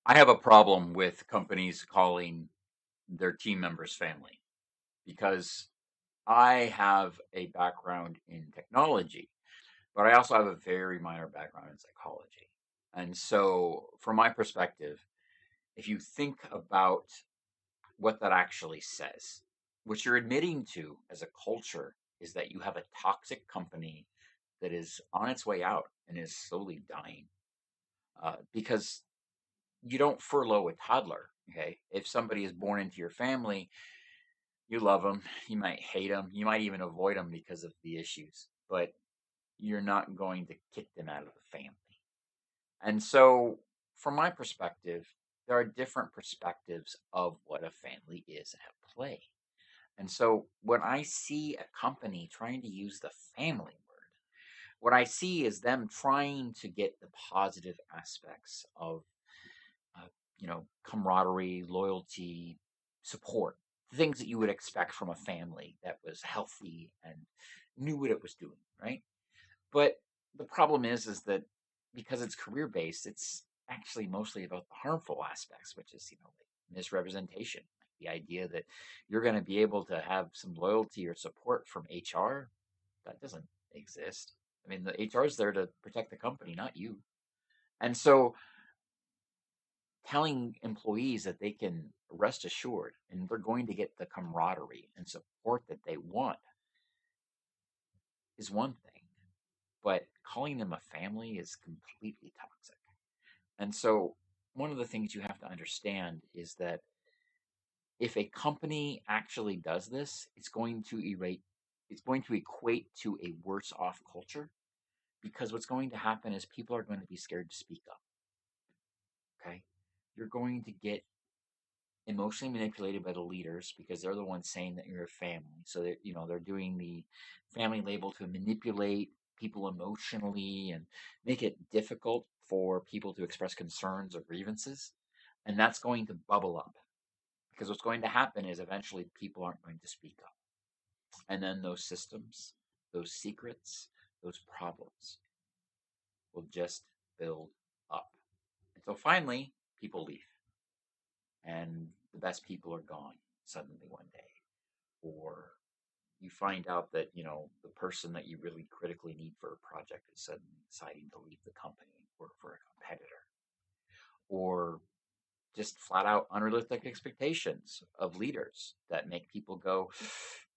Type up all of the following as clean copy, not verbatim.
I have a problem with companies calling their team members family because I have a background in technology, but I also have a very minor background in psychology. And so, from my perspective, if you think about what that actually says, what you're admitting to as a culture is that you have a toxic company that is on its way out and is slowly dying. Because you don't furlough a toddler. Okay. If somebody is born into your family, you love them. You might hate them. You might even avoid them because of the issues, but you're not going to kick them out of the family. And so, from my perspective, there are different perspectives of what a family is at play. And so, when I see a company trying to use the family word, what I see is them trying to get the positive aspects of uh, camaraderie, loyalty, support, things that you would expect from a family that was healthy and knew what it was doing, right? But the problem is that because it's career based, it's actually mostly about the harmful aspects, which is, like misrepresentation, like the idea that you're going to be able to have some loyalty or support from HR. That doesn't exist. I mean, the HR is there to protect the company, not you. And so telling employees that they can rest assured and they're going to get the camaraderie and support that they want is one thing, but calling them a family is completely toxic. And so, one of the things you have to understand is that if a company actually does this, it's going to equate to a worse off culture because what's going to happen is people are going to be scared to speak up. Okay. You're going to get emotionally manipulated by the leaders because they're the ones saying that you're a family. So they're doing the family label to manipulate people emotionally and make it difficult for people to express concerns or grievances. And that's going to bubble up because what's going to happen is eventually people aren't going to speak up. And then those systems, those secrets, those problems will just build up. And so finally, people leave and the best people are gone suddenly one day. Or you find out that the person that you really critically need for a project is suddenly deciding to leave the company and work for a competitor, or just flat out unrealistic expectations of leaders that make people go,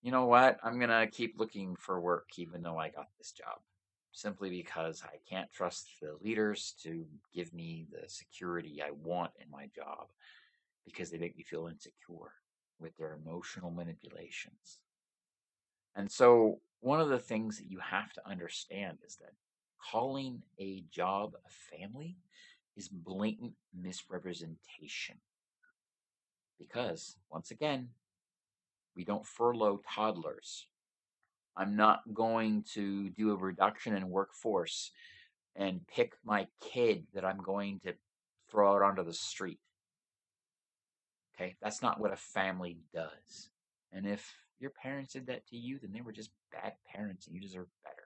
you know what, I'm gonna keep looking for work even though I got this job, simply because I can't trust the leaders to give me the security I want in my job because they make me feel insecure with their emotional manipulations. And so, one of the things that you have to understand is that calling a job a family is blatant misrepresentation. Because, once again, we don't furlough toddlers. I'm not going to do a reduction in workforce and pick my kid that I'm going to throw out onto the street. Okay, that's not what a family does. And if your parents did that to you, then they were just bad parents and you deserve better.